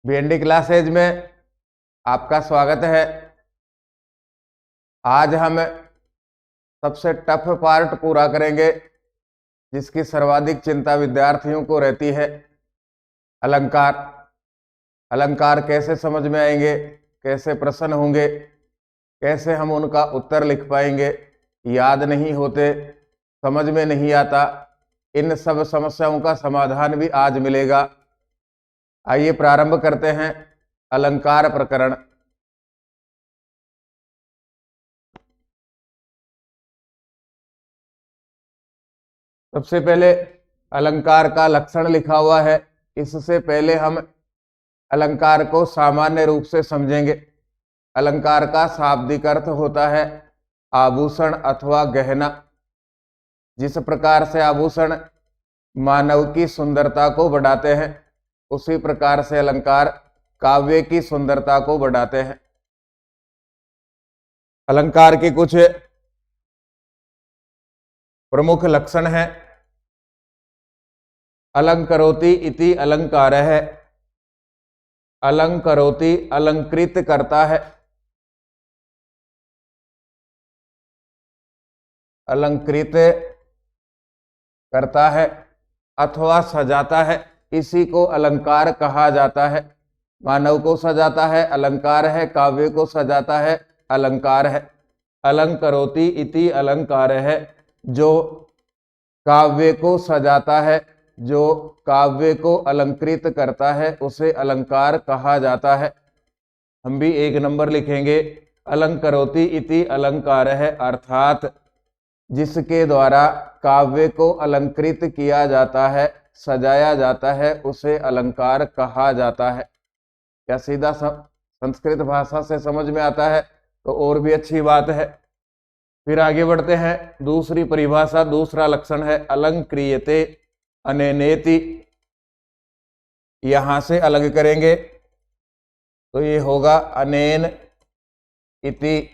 BND classes में आपका स्वागत है। आज हम सबसे टफ पार्ट पूरा करेंगे जिसकी सर्वाधिक चिंता विद्यार्थियों को रहती है, अलंकार। अलंकार कैसे समझ में आएंगे, कैसे प्रश्न होंगे, कैसे हम उनका उत्तर लिख पाएंगे, याद नहीं होते, समझ में नहीं आता। इन सब समस्याओं का समाधान भी आज मिलेगा। आइए प्रारंभ करते हैं अलंकार प्रकरण। सबसे पहले अलंकार का लक्षण लिखा हुआ है। इससे पहले हम अलंकार को सामान्य रूप से समझेंगे। अलंकार का शाब्दिक अर्थ होता है आभूषण अथवा गहना। जिस प्रकार से आभूषण मानव की सुंदरता को बढ़ाते हैं, उसी प्रकार से अलंकार काव्य की सुंदरता को बढ़ाते हैं। अलंकार के कुछ प्रमुख लक्षण हैं। अलंकरोति इति अलंकारः। अलंकरोति अलंकृत करता है, अलंकृत करता है अथवा सजाता है, इसी को अलंकार कहा जाता है। मानव को सजाता है अलंकार है, काव्य को सजाता है अलंकार है। अलंकरोति इति अलंकारः, जो काव्य को सजाता है, जो काव्य को अलंकृत करता है, उसे अलंकार कहा जाता है। हम भी 1 नंबर लिखेंगे। अलंकरोति इति अलंकारः, अर्थात जिसके द्वारा काव्य को अलंकृत किया जाता है, सजाया जाता है, उसे अलंकार कहा जाता है। क्या सीधा संस्कृत भाषा से समझ में आता है तो और भी अच्छी बात है। फिर आगे बढ़ते हैं। दूसरी परिभाषा, दूसरा लक्षण है अलंक्रियते अनेनेति। यहां से अलग करेंगे तो ये होगा अनेन इति।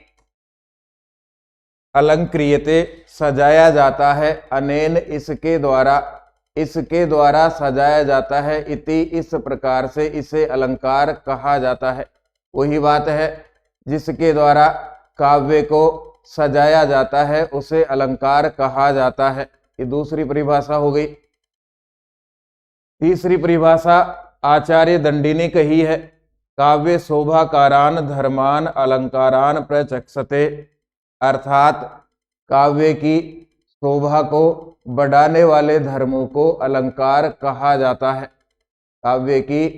अलंक्रियते सजाया जाता है, अनेन इसके द्वारा, इसके द्वारा सजाया जाता है, इति इस प्रकार से इसे अलंकार कहा जाता है। वही बात है, जिसके द्वारा काव्य को सजाया जाता है उसे अलंकार कहा जाता है। ये दूसरी परिभाषा हो गई। तीसरी परिभाषा आचार्य दंडी ने कही है, काव्य शोभाकारान धर्मान अलंकारान प्रचक्षते। अर्थात काव्य की शोभा को बढ़ाने वाले धर्मों को अलंकार कहा जाता है। काव्य की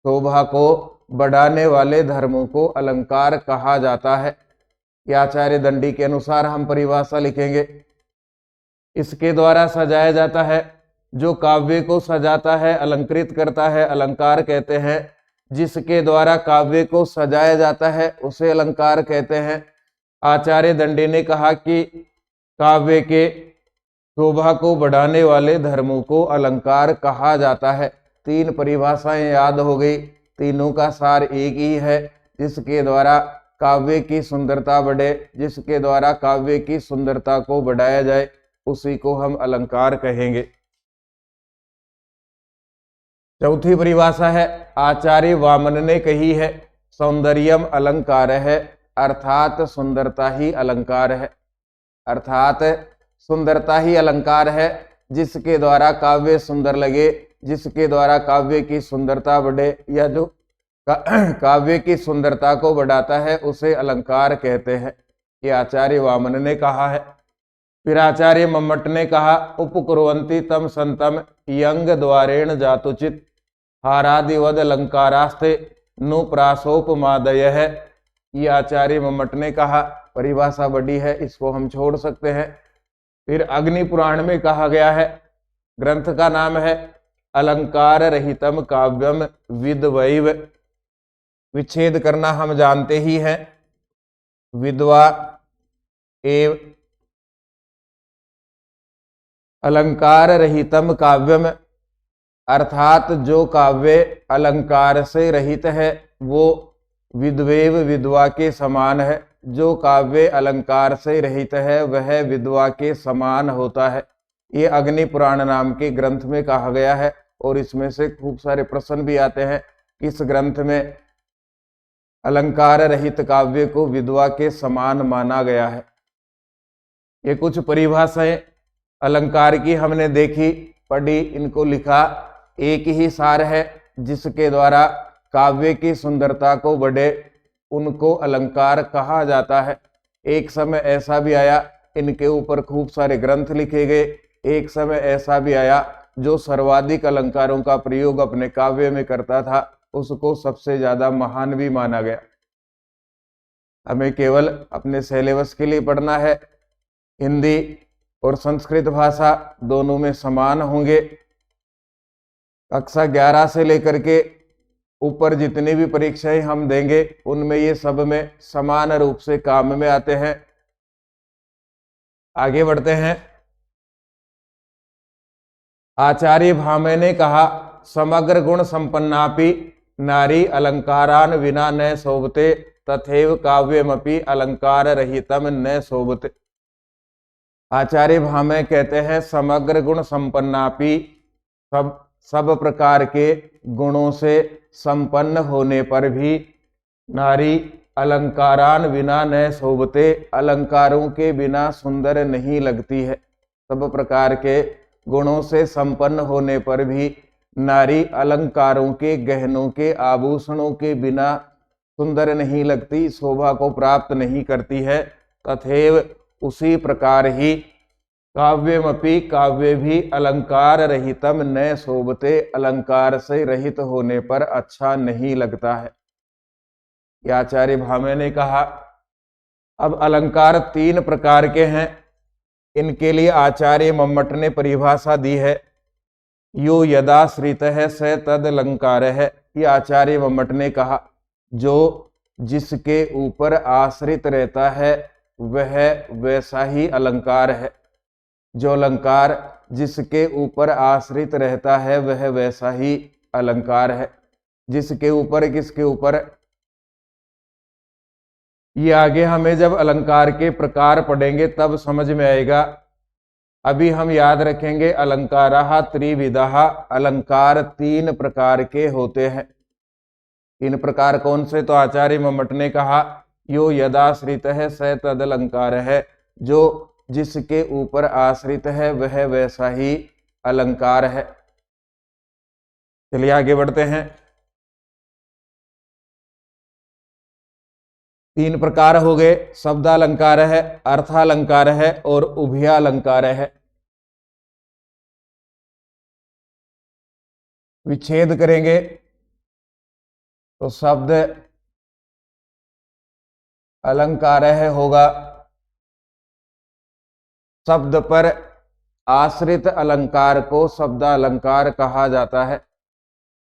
शोभा को बढ़ाने वाले धर्मों को अलंकार कहा जाता है। ये आचार्य दंडी के अनुसार हम परिभाषा लिखेंगे। इसके द्वारा सजाया जाता है, जो काव्य को सजाता है, अलंकृत करता है, अलंकार कहते हैं। जिसके द्वारा काव्य को सजाया जाता है उसे अलंकार कहते हैं। आचार्य दंडी ने कहा कि काव्य के शोभा को बढ़ाने वाले धर्मों को अलंकार कहा जाता है। 3 परिभाषाएं याद हो गई। तीनों का सार एक ही है, जिसके द्वारा काव्य की सुंदरता बढ़े, जिसके द्वारा काव्य की सुंदरता को बढ़ाया जाए, उसी को हम अलंकार कहेंगे। चौथी परिभाषा है आचार्य वामन ने कही है, सौंदर्यम अलंकार है। अर्थात सुंदरता ही अलंकार है। अर्थात सुंदरता ही अलंकार है। जिसके द्वारा काव्य सुंदर लगे, जिसके द्वारा काव्य की सुंदरता बढ़े, या जो काव्य की सुंदरता को बढ़ाता है, उसे अलंकार कहते हैं। ये आचार्य वामन ने कहा है। फिर आचार्य मम्मट ने कहा, उपकुर्वन्ति तम संतम यंग द्वारेण जातुचित हारादिवद अलंकारास्ते नु प्रासोपमादय है। ये आचार्य मम्मट ने कहा। परिभाषा बड़ी है, इसको हम छोड़ सकते हैं। फिर अग्नि पुराण में कहा गया है, ग्रंथ का नाम है अलंकार रहितम काव्यम विद्वैव। विच्छेद करना हम जानते ही हैं, विद्वा एव अलंकार रहितम काव्यम। अर्थात जो काव्य अलंकार से रहित है वो विद्वैव विद्वा के समान है। जो काव्य अलंकार से रहित है वह विद्वा के समान होता है। ये अग्नि पुराण नाम के ग्रंथ में कहा गया है और इसमें से खूब सारे प्रश्न भी आते हैं। किस ग्रंथ में अलंकार रहित काव्य को विधवा के समान माना गया है। ये कुछ परिभाषाएं अलंकार की हमने देखी, पढ़ी, इनको लिखा। एक ही सार है जिसके द्वारा काव्य की सुंदरता को बढ़े, उनको अलंकार कहा जाता है। एक समय ऐसा भी आया इनके ऊपर खूब सारे ग्रंथ लिखे गए, एक समय ऐसा भी आया जो सर्वाधिक अलंकारों का प्रयोग अपने काव्य में करता था उसको सबसे ज्यादा महान भी माना गया। हमें केवल अपने सिलेबस के लिए पढ़ना है। हिंदी और संस्कृत भाषा दोनों में समान होंगे। कक्षा 11 से लेकर के ऊपर जितनी भी परीक्षाएं हम देंगे उनमें ये सब में समान रूप से काम में आते हैं। आगे बढ़ते हैं। आचार्य भामे ने कहा, समग्र गुण संपन्नापि नारी अलंकारान विना न शोभते तथैव काव्यमपि अलंकार रहितम न शोभते। आचार्य भामे कहते हैं, समग्र गुण संपन्नापि, सब प्रकार के गुणों से संपन्न होने पर भी नारी अलंकारान बिना न शोभते, अलंकारों के बिना सुंदर नहीं लगती है। सब प्रकार के गुणों से संपन्न होने पर भी नारी अलंकारों के, गहनों के, आभूषणों के बिना सुंदर नहीं लगती, शोभा को प्राप्त नहीं करती है। तथैव उसी प्रकार ही काव्यमपि, काव्य भी अलंकार रहितम न शोभते, अलंकार से रहित होने पर अच्छा नहीं लगता है। यह आचार्य भामे ने कहा। अब अलंकार 3 प्रकार के हैं। इनके लिए आचार्य मम्मट ने परिभाषा दी है, यो यदाश्रित है स तद अलंकार है। ये आचार्य मम्मट ने कहा, जो जिसके ऊपर आश्रित रहता है वह वैसा ही अलंकार है। जो अलंकार जिसके ऊपर आश्रित रहता है वह वैसा ही अलंकार है। जिसके ऊपर, किसके ऊपर, ये आगे हमें जब अलंकार के प्रकार पढ़ेंगे तब समझ में आएगा। अभी हम याद रखेंगे अलंकाराः त्रिविधाः, अलंकार 3 प्रकार के होते हैं। 3 प्रकार कौन से? तो आचार्य मम्मट ने कहा, यो यदाश्रित है स तद अलंकार है, जो जिसके ऊपर आश्रित है वह वैसा ही अलंकार है। चलिए आगे बढ़ते हैं। 3 प्रकार हो गए, शब्दालंकार है, अर्थालंकार है और उभयालंकार है। विच्छेद करेंगे तो शब्द अलंकार है होगा, शब्द पर आश्रित अलंकार को शब्दालंकार कहा जाता है।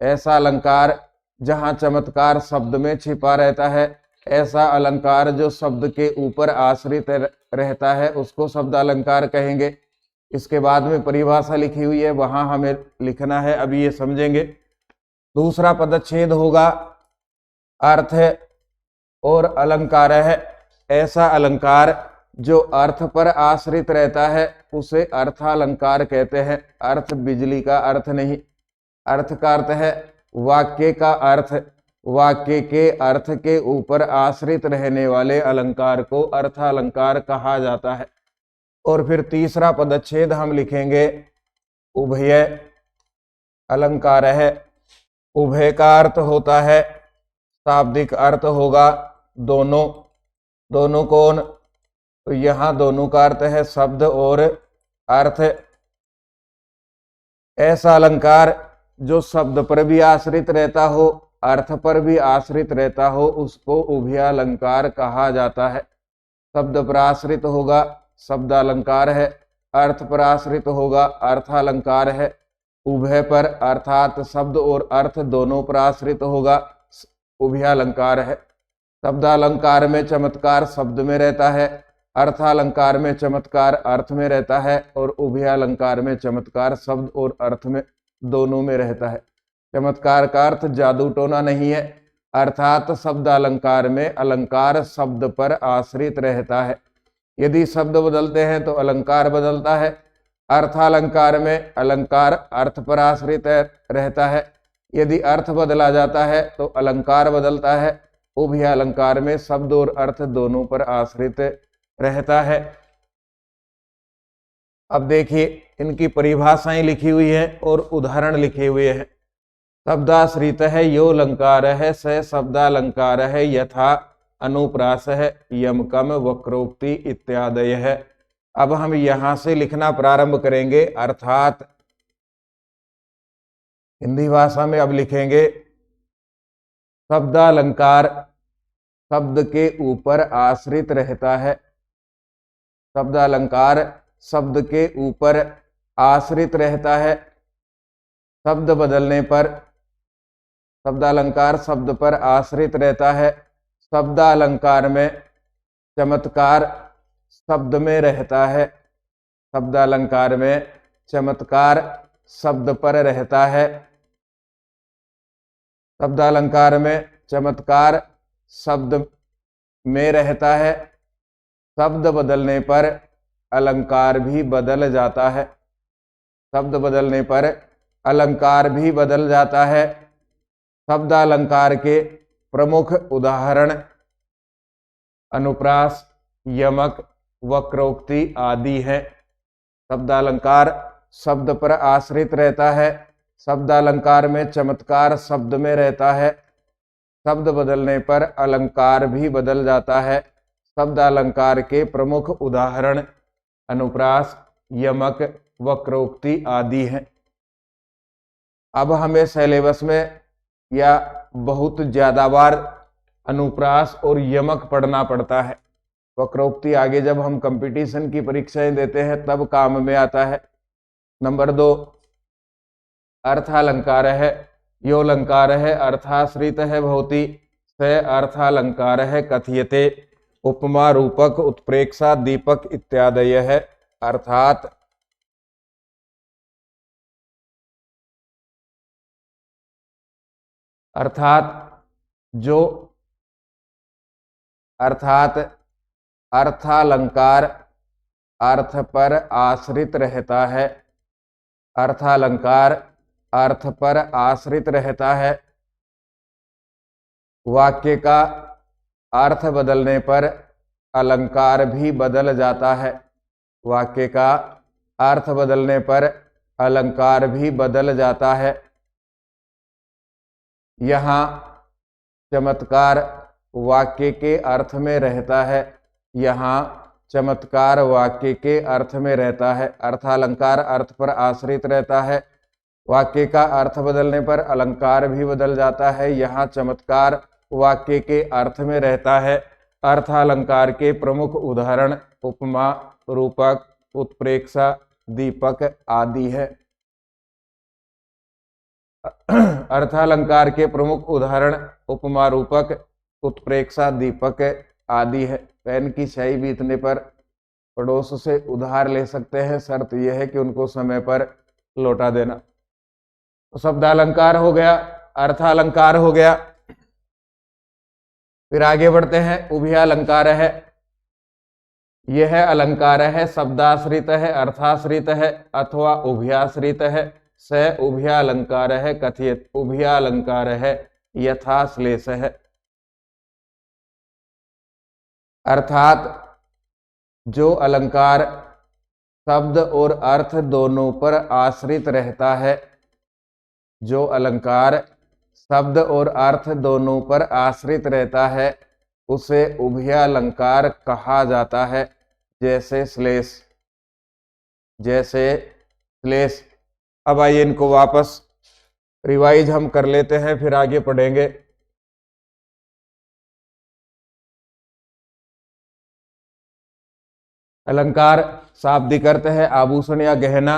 ऐसा अलंकार जहां चमत्कार शब्द में छिपा रहता है, ऐसा अलंकार जो शब्द के ऊपर आश्रित रहता है उसको शब्दालंकार कहेंगे। इसके बाद में परिभाषा लिखी हुई है, वहां हमें लिखना है, अभी ये समझेंगे। दूसरा पदच्छेद होगा अर्थ और अलंकार है। ऐसा अलंकार जो अर्थ पर आश्रित रहता है उसे अर्थालंकार कहते हैं। अर्थ बिजली का अर्थ नहीं, अर्थ का अर्थ है वाक्य का अर्थ। वाक्य के अर्थ के ऊपर आश्रित रहने वाले अलंकार को अर्थालंकार कहा जाता है। और फिर तीसरा पदच्छेद हम लिखेंगे उभय अलंकार है। उभय का अर्थ होता है, शाब्दिक अर्थ होगा दोनों। दोनों कौन? तो यहां दोनों का अर्थ है शब्द और अर्थ। ऐसा अलंकार जो शब्द पर भी आश्रित रहता हो, अर्थ पर भी आश्रित रहता हो, उसको उभयालंकार कहा जाता है। शब्द पर आश्रित होगा शब्दालंकार है, अर्थ पर आश्रित होगा अर्थालंकार है। उभय पर अर्थात शब्द और अर्थ दोनों पर आश्रित होगा उभयालंकार है। शब्दालंकार में चमत्कार शब्द में रहता है, अर्थालंकार में चमत्कार अर्थ में रहता है और उभयालंकार में चमत्कार शब्द और अर्थ में दोनों में रहता है। चमत्कार का अर्थ जादू टोना नहीं है, अर्थात शब्दालंकार में अलंकार शब्द पर आश्रित रहता है। यदि शब्द बदलते हैं तो अलंकार बदलता है। अर्थालंकार में अलंकार अर्थ पर आश्रित रहता है, यदि अर्थ बदला जाता है तो अलंकार बदलता है। उभय अलंकार में शब्द और अर्थ दोनों पर आश्रित रहता है। अब देखिए इनकी परिभाषाएं लिखी हुई है और उदाहरण लिखे हुए हैं। शब्दाश्रित है यो अलंकार है, स शब्दालंकार है, यथा अनुप्रास है, यमकम वक्रोक्ति इत्यादि है। अब हम यहां से लिखना प्रारंभ करेंगे, अर्थात हिंदी भाषा में अब लिखेंगे। शब्दालंकार शब्द के ऊपर आश्रित रहता है। शब्दालंकार शब्द के ऊपर आश्रित रहता है। शब्द बदलने पर शब्दालंकार शब्द पर आश्रित रहता है। शब्दालंकार में चमत्कार शब्द में रहता है। शब्दालंकार में चमत्कार शब्द पर रहता है। शब्दालंकार में चमत्कार शब्द में रहता है। शब्द बदलने पर अलंकार भी बदल जाता है। शब्द बदलने पर अलंकार भी बदल जाता है। शब्दालंकार के प्रमुख उदाहरण अनुप्रास, यमक, वक्रोक्ति आदि हैं। शब्दालंकार शब्द पर आश्रित रहता है। शब्दालंकार में चमत्कार शब्द में रहता है। शब्द बदलने पर अलंकार भी बदल जाता है। शब्दालंकार के प्रमुख उदाहरण अनुप्रास, यमक, वक्रोक्ति आदि हैं। अब हमें सिलेबस में या बहुत ज्यादा बार अनुप्रास और यमक पढ़ना पड़ता है। वक्रोक्ति आगे जब हम कंपटीशन की परीक्षाएं देते हैं तब काम में आता है। नंबर 2 अर्थालंकार है, यो अलंकार है, अर्थाश्रित है भवति, स अर्थालंकार है, कथ्यते, उपमा, रूपक, उत्प्रेक्षा, दीपक इत्यादि है। अर्थात अर्थालंकार अर्थ पर आश्रित रहता है। अर्थालंकार अर्थ पर आश्रित रहता है। वाक्य का अर्थ बदलने पर अलंकार भी बदल जाता है। वाक्य का अर्थ बदलने पर अलंकार भी बदल जाता है। यहाँ चमत्कार वाक्य के अर्थ में रहता है। यहाँ चमत्कार वाक्य के अर्थ में रहता है। अर्थालंकार अर्थ पर आश्रित रहता है। वाक्य का अर्थ बदलने पर अलंकार भी बदल जाता है। यहाँ चमत्कार वाक्य के अर्थ में रहता है। अर्थालंकार के प्रमुख उदाहरण उपमा, रूपक, उत्प्रेक्षा, दीपक आदि है। अर्थालंकार के प्रमुख उदाहरण उपमा, रूपक, उत्प्रेक्षा, दीपक आदि है। पेन की स्याही बीतने पर पड़ोस से उधार ले सकते हैं, शर्त यह है कि उनको समय पर लौटा देना। तो शब्दालंकार हो गया, अर्थालंकार हो गया। फिर आगे बढ़ते हैं। उभयालंकार है, यह अलंकार है शब्दाश्रित है, अर्थाश्रित है अथवा उभयाश्रित है। स उभयालंकार है, कथित उभयालंकार है, यथाश्लेष है। अर्थात जो अलंकार शब्द और अर्थ दोनों पर आश्रित रहता है, जो अलंकार शब्द और अर्थ दोनों पर आश्रित रहता है उसे उभयालंकार कहा जाता है। जैसे श्लेष, जैसे श्लेष। अब आइए इनको वापस रिवाइज हम कर लेते हैं, फिर आगे पढ़ेंगे। अलंकार शाब्दिक अर्थ है आभूषण या गहना।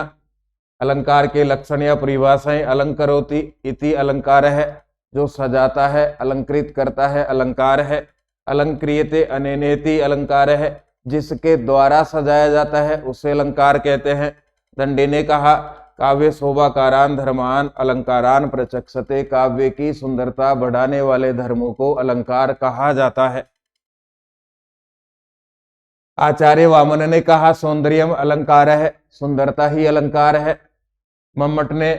अलंकार के लक्षण या परिभाषाएं अलंकरोति इति अलंकार है, जो सजाता है, अलंकृत करता है, अलंकार है। अलंक्रियते अनेनेति अलंकार है, जिसके द्वारा सजाया जाता है उसे अलंकार कहते हैं। दंडी ने कहा काव्य शोभाकारान धर्मान अलंकारान प्रचक्षते, काव्य की सुंदरता बढ़ाने वाले धर्मों को अलंकार कहा जाता है। आचार्य वामन ने कहा सौंदर्यम अलंकार है, सुंदरता ही अलंकार है। मम्मट ने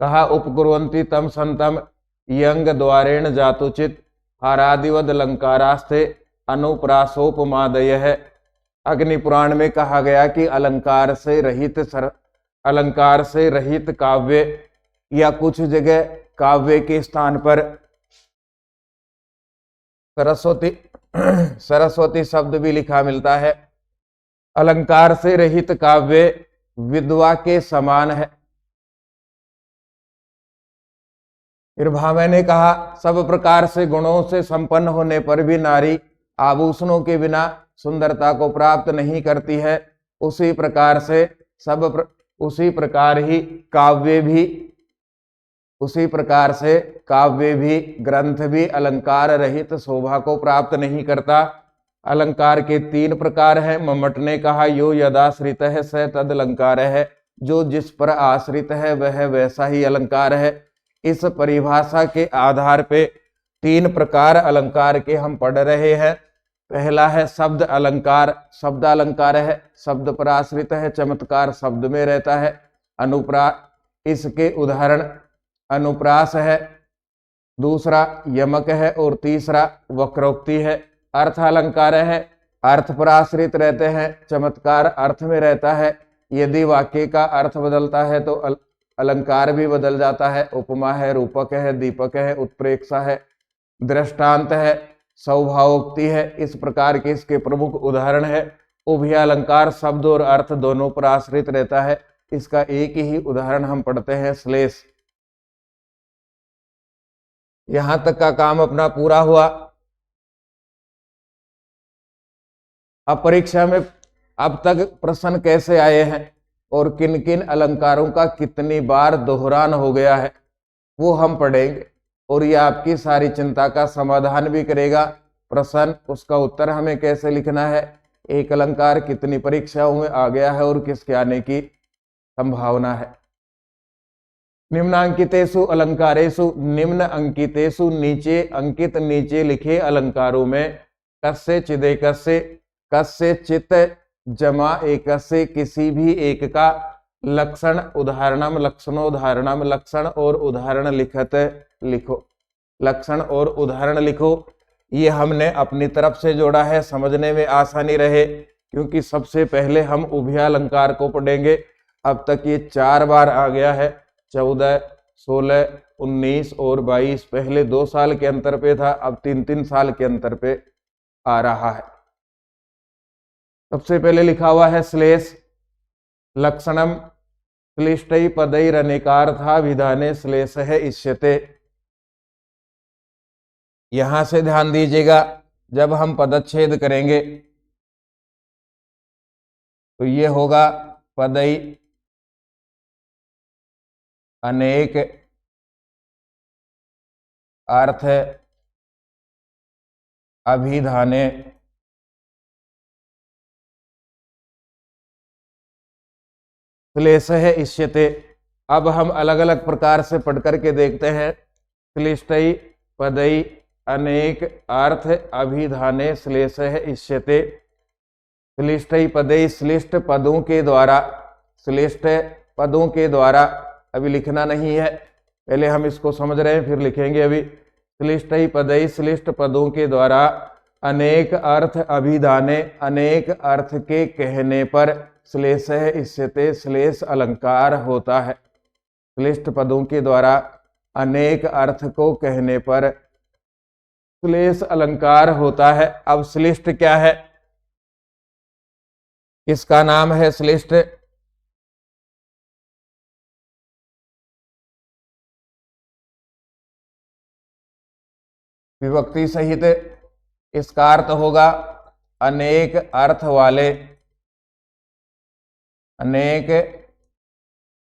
कहा उपकुर्वन्ति तम संतम यंग द्वारेण जातुचित हारादिवद अलंकारास्ते अनुप्रासोपमादय है। अग्नि पुराण में कहा गया कि अलंकार से रहित काव्य, या कुछ जगह काव्य के स्थान पर सरस्वती शब्द भी लिखा मिलता है। अलंकार से रहित काव्य विधवा के समान है। फिर भावे ने कहा सब प्रकार से गुणों से संपन्न होने पर भी नारी आभूषणों के बिना सुंदरता को प्राप्त नहीं करती है। उसी प्रकार से काव्य भी ग्रंथ भी अलंकार रहित शोभा को प्राप्त नहीं करता। अलंकार के 3 प्रकार हैं। मम्मट ने कहा यो यदाश्रित है स तद अलंकार है, जो जिस पर आश्रित है वह वैसा ही अलंकार है। इस परिभाषा के आधार पे 3 प्रकार अलंकार के हम पढ़ रहे हैं। पहला है शब्द अलंकार, शब्द अलंकार है, शब्द पर आश्रित है, चमत्कार शब्द में रहता है। इसके उदाहरण अनुप्रास है, दूसरा यमक है और तीसरा वक्रोक्ति है। अर्थ अलंकार है, अर्थ पर आश्रित रहते हैं, चमत्कार अर्थ में रहता है। यदि वाक्य का अर्थ बदलता है तो अलंकार भी बदल जाता है। उपमा है, रूपक है, दीपक है, उत्प्रेक्षा है, दृष्टांत है, सौभावोक्ति है। इस प्रकार के इसके प्रमुख उदाहरण है। उभय अलंकार शब्द और अर्थ दोनों पर आश्रित रहता है। इसका एक ही उदाहरण हम पढ़ते हैं, श्लेष। यहां तक का काम अपना पूरा हुआ। अब परीक्षा में अब तक प्रश्न कैसे आए हैं और किन किन अलंकारों का कितनी बार दोहरान हो गया है वो हम पढ़ेंगे, और ये आपकी सारी चिंता का समाधान भी करेगा। प्रश्न उसका उत्तर हमें कैसे लिखना है, एक अलंकार कितनी परीक्षाओं में आ गया है और किसके आने की संभावना है। निम्नांकितेषु अलंकारेषु, निम्न अंकितेषु नीचे अंकित नीचे लिखे अलंकारों में कस्य चिदेकस्य, कस्य चित जमा एकस्य, किसी भी एक का लक्षण उदाहरणम लक्षणोदाहरणम, लक्षण और उदाहरण लिखत लिखो, लक्षण और उदाहरण लिखो। ये हमने अपनी तरफ से जोड़ा है, समझने में आसानी रहे, क्योंकि सबसे पहले हम उभय अलंकार को पढ़ेंगे। अब तक ये 4 बार आ गया है, 14, 16, 19 और 22। पहले 2 साल के अंतर पे था, अब 3-3 साल के अंतर पे आ रहा है। सबसे पहले लिखा हुआ है श्लेष। लक्षणम क्लिष्टै पदैरनेकार्था विधाने श्लेष है इष्यते। यहां से ध्यान दीजिएगा, जब हम पदच्छेद करेंगे तो ये होगा पदै अनेक अर्थ अभिधाने क्लेश है इष्यते। अब हम अलग अलग प्रकार से पढ़ करके देखते हैं। क्लिष्टै पदै अनेक अर्थ अभिधाने श्लेष है इष्यते। श्लिष्टै पदै, श्लिष्ट पदों के द्वारा, श्लिष्ट पदों के द्वारा। अभी लिखना नहीं है, पहले हम इसको समझ रहे हैं फिर लिखेंगे। अभी श्लिष्टै पदै, श्लिष्ट पदों के द्वारा अनेक अर्थ अभिधाने, अनेक अर्थ के कहने पर श्लेष है इष्यते, श्लेष अलंकार होता है। श्लिष्ट पदों के द्वारा अनेक अर्थ को कहने पर श्लेष अलंकार होता है। अब श्लिष्ट क्या है, इसका नाम है श्लिष्ट। विभक्ति सहित इसका अर्थ होगा अनेक अर्थ वाले, अनेक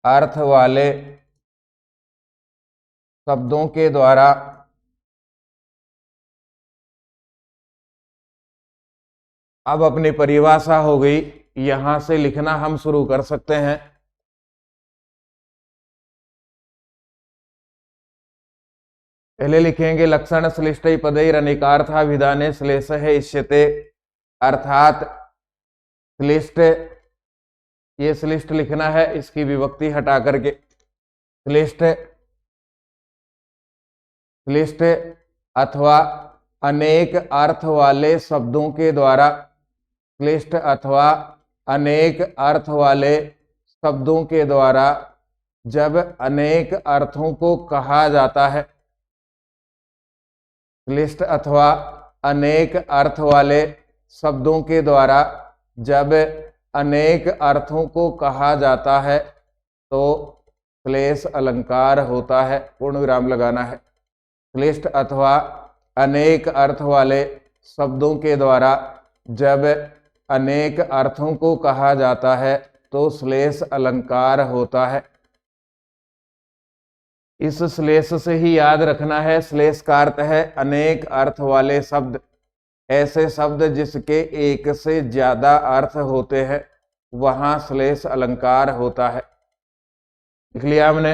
अर्थ वाले शब्दों के द्वारा अब अपनी परिभाषा हो गई, यहां से लिखना हम शुरू कर सकते हैं। पहले लिखेंगे लक्षण श्लिष्टै पदैरनेकार्था विधाने श्लेष है इष्यते। अर्थात श्लिष्ट, ये श्लिष्ट लिखना है, इसकी विभक्ति हटा करके क्लिष्ट क्लिष्ट अथवा अनेक अर्थ वाले शब्दों के द्वारा, क्लिष्ट अथवा अनेक अर्थ वाले शब्दों के द्वारा जब अनेक अर्थों को कहा जाता है, क्लिष्ट अथवा अनेक अर्थ वाले शब्दों के द्वारा जब अनेक अर्थों को कहा जाता है तो क्लेश अलंकार होता है। पूर्ण विराम लगाना है। क्लिष्ट अथवा अनेक अर्थ वाले शब्दों के द्वारा जब अनेक अर्थों को कहा जाता है तो श्लेष अलंकार होता है। इस श्लेष से ही याद रखना है, श्लेष का अर्थ है अनेक अर्थ वाले शब्द, ऐसे शब्द जिसके एक से ज्यादा अर्थ होते हैं वहां श्लेष अलंकार होता है। लिख लिया हमने।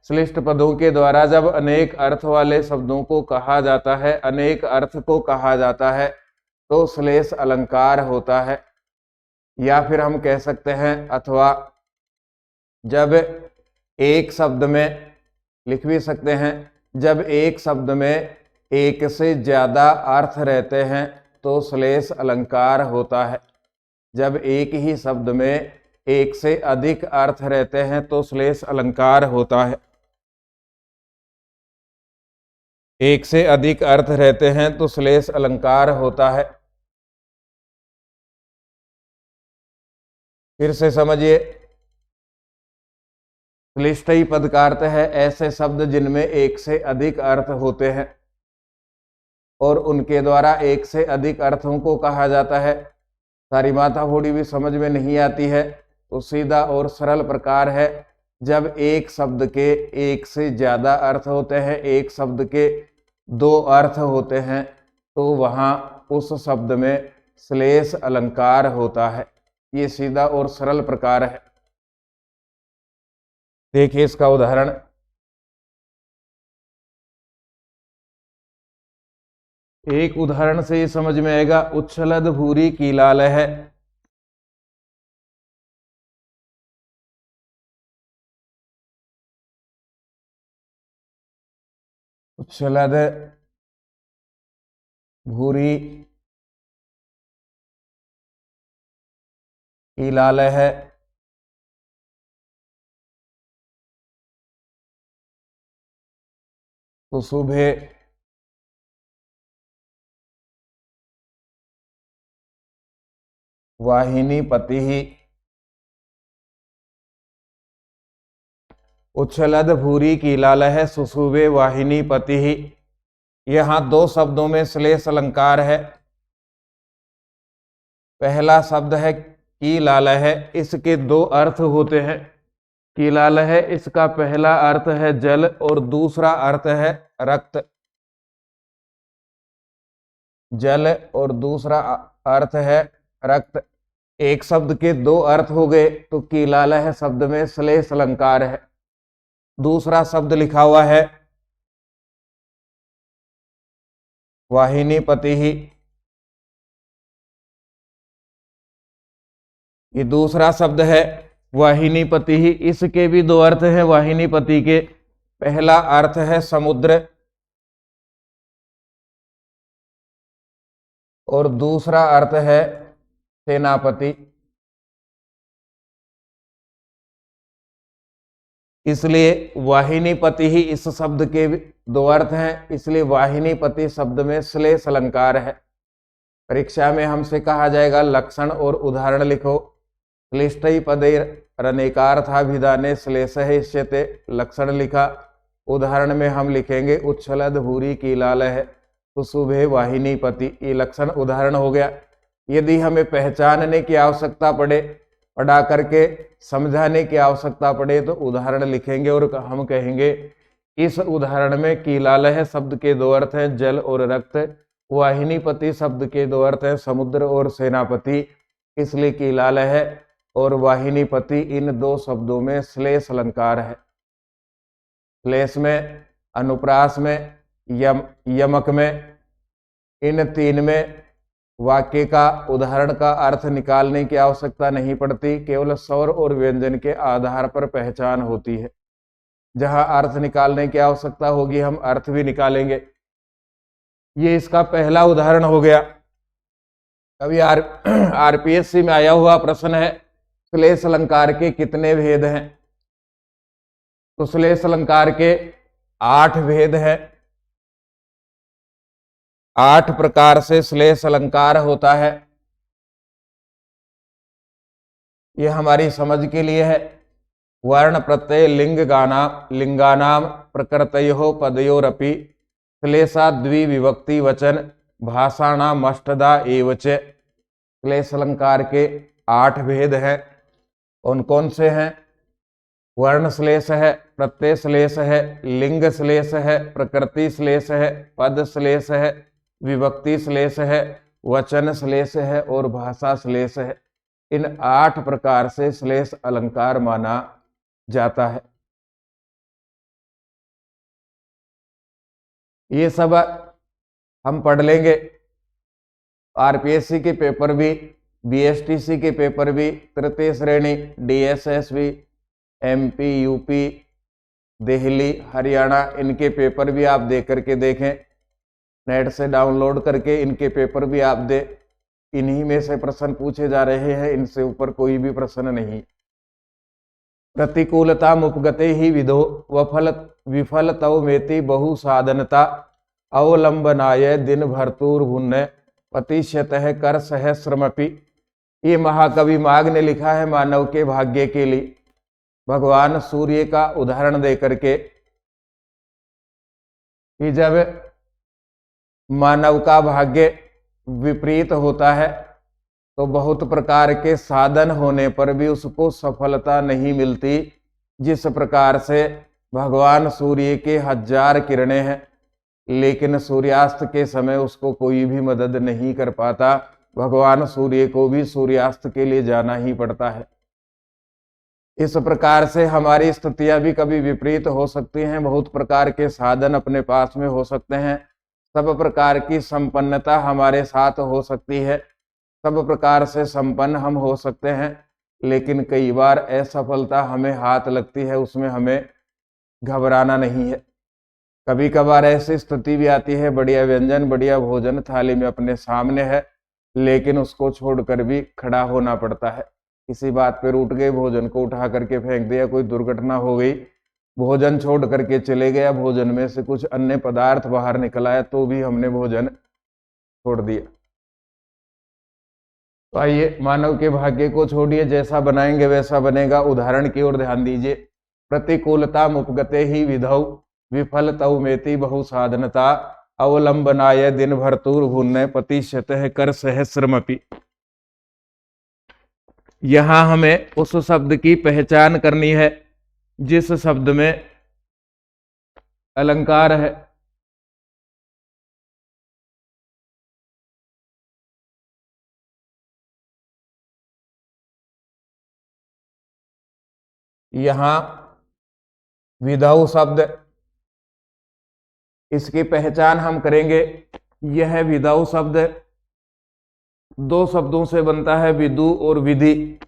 श्लिष्ट पदों के द्वारा जब अनेक अर्थ वाले शब्दों को कहा जाता है, अनेक अर्थ को कहा जाता है तो श्लेष अलंकार होता है। या फिर हम कह सकते हैं अथवा जब एक शब्द में, लिख भी सकते हैं, जब एक शब्द में एक से ज्यादा अर्थ रहते हैं तो श्लेष अलंकार होता है। जब एक ही शब्द में एक से अधिक अर्थ रहते हैं तो श्लेष अलंकार होता है। एक से अधिक अर्थ रहते हैं तो श्लेष अलंकार होता है। फिर से समझिए, क्लिष्टई पद का अर्थ है ऐसे शब्द जिनमें एक से अधिक अर्थ होते हैं और उनके द्वारा एक से अधिक अर्थों को कहा जाता है। सारी माथा फोड़ी भी समझ में नहीं आती है तो सीधा और सरल प्रकार है, जब एक शब्द के एक से ज्यादा अर्थ होते हैं, एक शब्द के दो अर्थ होते हैं तो वहाँ उस शब्द में श्लेष अलंकार होता है। ये सीधा और सरल प्रकार है। देखिए इसका उदाहरण, एक उदाहरण से ये समझ में आएगा। उच्छलद भूरी की लाल है। उच्छलद भूरी की लाल है। तो सुबह वाहिनी पति ही। उच्छलद भूरी की लाल है, सुशुभे वाहिनी पति ही। यहां दो शब्दों में श्लेष अलंकार है। पहला शब्द है की लाल है, इसके दो अर्थ होते हैं। की लाल है इसका पहला अर्थ है जल और दूसरा अर्थ है रक्त। जल और दूसरा अर्थ है रक्त। एक शब्द के दो अर्थ हो गए तो की लाल है शब्द में श्लेष अलंकार है। दूसरा शब्द लिखा हुआ है वाहिनी पति ही। ये दूसरा शब्द है वाहिनी पति ही। इसके भी दो अर्थ हैं वाहिनी पति के। पहला अर्थ है समुद्र और दूसरा अर्थ है सेनापति। इसलिए वाहिनी पति ही इस शब्द के दो अर्थ हैं, इसलिए वाहिनी पति शब्द में श्लेष अलंकार है। परीक्षा में हमसे कहा जाएगा लक्षण और उदाहरण लिखो। क्लिष्टई पदे रनेकार्थाभिधाने श्लेष इष्यते। लक्षण लिखा। उदाहरण में हम लिखेंगे उच्छलद भूरी की लाल है, तो सुबह वाहिनी पति। ये लक्षण उदाहरण हो गया। यदि हमें पहचानने की आवश्यकता पड़े, पढ़ा करके समझाने की आवश्यकता पड़े तो उदाहरण लिखेंगे और हम कहेंगे इस उदाहरण में की लाल है शब्द के दो अर्थ हैं जल और रक्त। वाहिनी पति शब्द के दो अर्थ हैं समुद्र और सेनापति। इसलिए की लाल है और वाहिनी पति इन दो शब्दों में श्लेष अलंकार है। श्लेष में, अनुप्रास में, यमक में, इन तीन में वाक्य का उदाहरण का अर्थ निकालने की आवश्यकता नहीं पड़ती, केवल स्वर और व्यंजन के आधार पर पहचान होती है। जहां अर्थ निकालने की आवश्यकता होगी हम अर्थ भी निकालेंगे। ये इसका पहला उदाहरण हो गया। अभी आरपीएससी में आया हुआ प्रश्न है, श्लेष अलंकार के कितने भेद हैं? तो श्लेष अलंकार के 8 भेद हैं। 8 प्रकार से श्लेष अलंकार होता है। ये हमारी समझ के लिए है। वर्ण प्रत्यय लिंगानाम प्रकृतयो पदयोरपि श्लेषा द्विविभक्ति वचन भाषाणाम अष्टधा एवच। श्लेष अलंकार के 8 भेद हैं। कौन कौन से हैं? वर्ण श्लेष है, प्रत्यय श्लेष है, लिंग श्लेष है, प्रकृति श्लेष है, पद श्लेष है, विभक्ति श्लेष है, वचन श्लेष है और भाषा श्लेष है। इन 8 प्रकार से श्लेष अलंकार माना जाता है। ये सब हम पढ़ लेंगे। आरपीएससी के पेपर भी, बीएसटीसी के पेपर भी, तृतीय श्रेणी, DSSB, MP, UP, Delhi, Haryana, इनके पेपर भी आप दे करके देखें। नेट से डाउनलोड करके इनके पेपर भी आप दे। इन्हीं में से प्रश्न पूछे जा रहे हैं, इनसे ऊपर कोई भी प्रश्न नहीं। प्रतिकूलता मुपगते ही विदो विफलतौ मेति बहु साधनता अवलंबनाय दिन भरतुर्भुन्न पतिशतः कर सहस्रमपि। ये महाकवि माघ ने लिखा है मानव के भाग्य के लिए। भगवान सूर्य का उदाहरण दे करके कि जब मानव का भाग्य विपरीत होता है तो बहुत प्रकार के साधन होने पर भी उसको सफलता नहीं मिलती। जिस प्रकार से भगवान सूर्य के 1000 किरणें हैं, लेकिन सूर्यास्त के समय उसको कोई भी मदद नहीं कर पाता। भगवान सूर्य को भी सूर्यास्त के लिए जाना ही पड़ता है। इस प्रकार से हमारी स्थितियां भी कभी विपरीत हो सकती हैं। बहुत प्रकार के साधन अपने पास में हो सकते हैं, सब प्रकार की संपन्नता हमारे साथ हो सकती है, सब प्रकार से संपन्न हम हो सकते हैं, लेकिन कई बार असफलता हमें हाथ लगती है, उसमें हमें घबराना नहीं है। कभी कभार ऐसी स्थिति भी आती है, बढ़िया व्यंजन, बढ़िया भोजन थाली में अपने सामने है, लेकिन उसको छोड़कर भी खड़ा होना पड़ता है। किसी बात पे रूठ गए, भोजन को उठा करके फेंक दिया, कोई दुर्घटना हो गई, भोजन छोड़ करके चले गया, भोजन में से कुछ अन्य पदार्थ बाहर निकल आया तो भी हमने भोजन छोड़ दिया। तो आइए, मानव के भाग्य को छोड़िए, जैसा बनाएंगे वैसा बनेगा। उदाहरण की ओर ध्यान दीजिए। प्रतिकूलता मुपगते ही विधौ विफलतौ मेति बहु साधनता अवलंबनाय दिन भरतुर्भुन्न पतिशतः कर सहस्रमपि। यहां हमें उस शब्द की पहचान करनी है जिस शब्द में अलंकार है। यहां विधौ शब्द, इसकी पहचान हम करेंगे। यह विधौ शब्द 2 शब्दों से बनता है, विदु और विधि।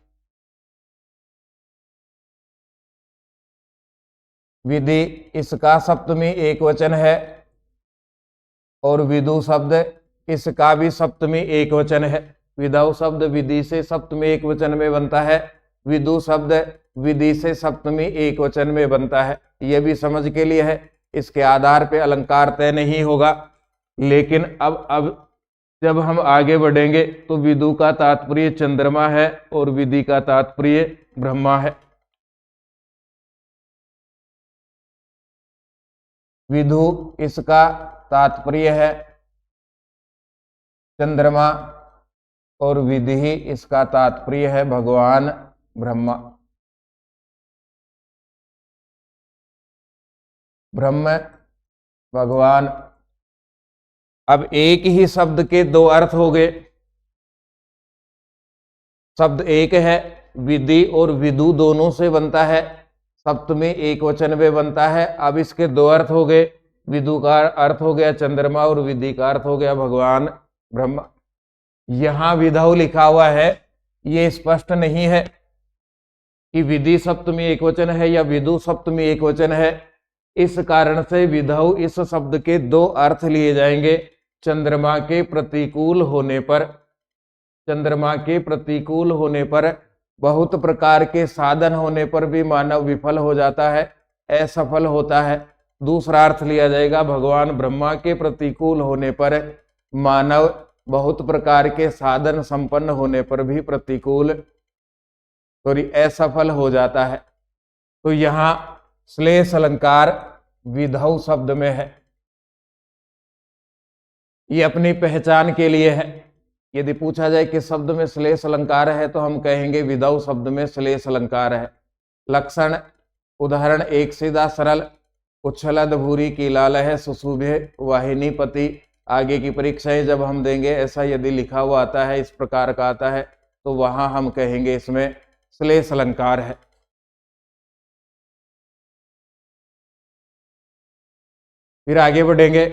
विधि इसका सप्तमी एक वचन है और विदु शब्द इसका भी सप्तमी एक वचन है। विधौ शब्द विधि से सप्तमी एक वचन में बनता है, विदु शब्द विधि से सप्तमी एक वचन में बनता है। यह भी समझ के लिए है, इसके आधार पे अलंकार तय नहीं होगा। लेकिन अब जब हम आगे बढ़ेंगे तो विदु का तात्पर्य चंद्रमा है और विधि का तात्पर्य ब्रह्मा है। विधु इसका तात्पर्य है चंद्रमा और विधि इसका तात्पर्य है भगवान ब्रह्मा। ब्रह्म भगवान। अब एक ही शब्द के 2 अर्थ हो गए। शब्द एक है, विधि और विदु दोनों से बनता है, सप्तमी एक वचन में बनता है। अब इसके 2 अर्थ हो गए। विदु का अर्थ हो गया चंद्रमा और विधि का अर्थ हो गया भगवान ब्रह्मा। यहां विधौ लिखा हुआ है, ये स्पष्ट नहीं है। कि विधि सप्तमी एकवचन है या विदु सप्तमी एकवचन है। इस कारण से विधौ इस शब्द के दो अर्थ लिए जाएंगे। चंद्रमा के प्रतिकूल होने पर, चंद्रमा के प्रतिकूल होने पर, बहुत प्रकार के साधन होने पर भी मानव विफल हो जाता है, असफल होता है। दूसरा अर्थ लिया जाएगा भगवान ब्रह्मा के प्रतिकूल होने पर मानव बहुत प्रकार के साधन संपन्न होने पर भी प्रतिकूल असफल हो जाता है। तो यहां श्लेष अलंकार विधौ शब्द में है, ये अपनी पहचान के लिए है। यदि पूछा जाए कि शब्द में श्लेष अलंकार है तो हम कहेंगे विधौ शब्द में श्लेष अलंकार है। लक्षण उदाहरण एक सीधा सरल, उच्छलद भूरी की लाल है सुशुभे वाहिनी पति। आगे की परीक्षाएं जब हम देंगे ऐसा यदि लिखा हुआ आता है, इस प्रकार का आता है, तो वहां हम कहेंगे इसमें श्लेष अलंकार है। फिर आगे बढ़ेंगे।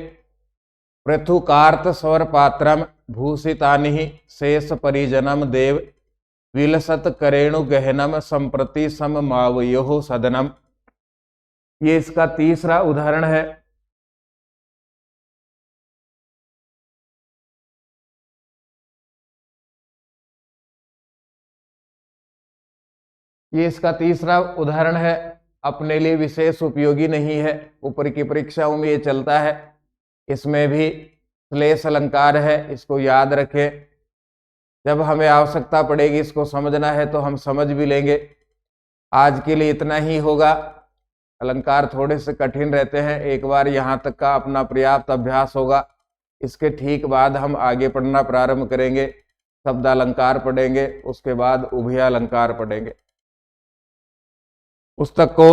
पृथुकार्त स्वर पात्रम भूषितानि शेष परिजनम देव विलसत करेणु गहनम संप्रति सम मावयो सदनम। ये इसका तीसरा उदाहरण है। ये इसका तीसरा उदाहरण है, अपने लिए विशेष उपयोगी नहीं है, ऊपर की परीक्षाओं में ये चलता है। इसमें भी श्लेष अलंकार है, इसको याद रखें। जब हमें आवश्यकता पड़ेगी इसको समझना है तो हम समझ भी लेंगे। आज के लिए इतना ही होगा। अलंकार थोड़े से कठिन रहते हैं, एक बार यहाँ तक का अपना पर्याप्त अभ्यास होगा। इसके ठीक बाद हम आगे पढ़ना प्रारंभ करेंगे, शब्द अलंकार पढ़ेंगे, उसके बाद उभय अलंकार पढ़ेंगे। पुस्तक को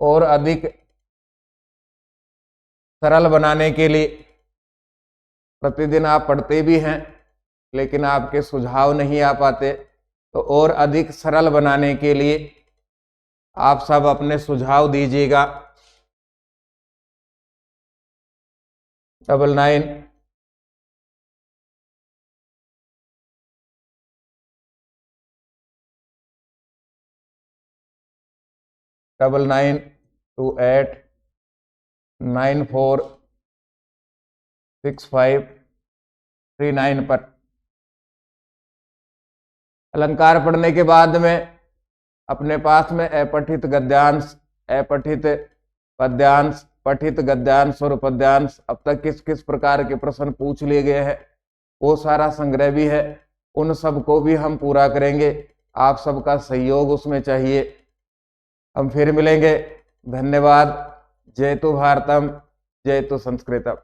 और अधिक सरल बनाने के लिए प्रतिदिन आप पढ़ते भी हैं लेकिन आपके सुझाव नहीं आ पाते, तो और अधिक सरल बनाने के लिए आप सब अपने सुझाव दीजिएगा। 99 9928 946539 पर। अलंकार पढ़ने के बाद में अपने पास में अपठित गद्यांश, अपठित पद्यांश, पठित गद्यांश और पद्यांश, अब तक किस किस प्रकार के प्रश्न पूछ लिए गए हैं वो सारा संग्रह भी है। उन सब को भी हम पूरा करेंगे, आप सबका सहयोग उसमें चाहिए। हम फिर मिलेंगे। धन्यवाद। जय तु भारतम, जय तु संस्कृतम।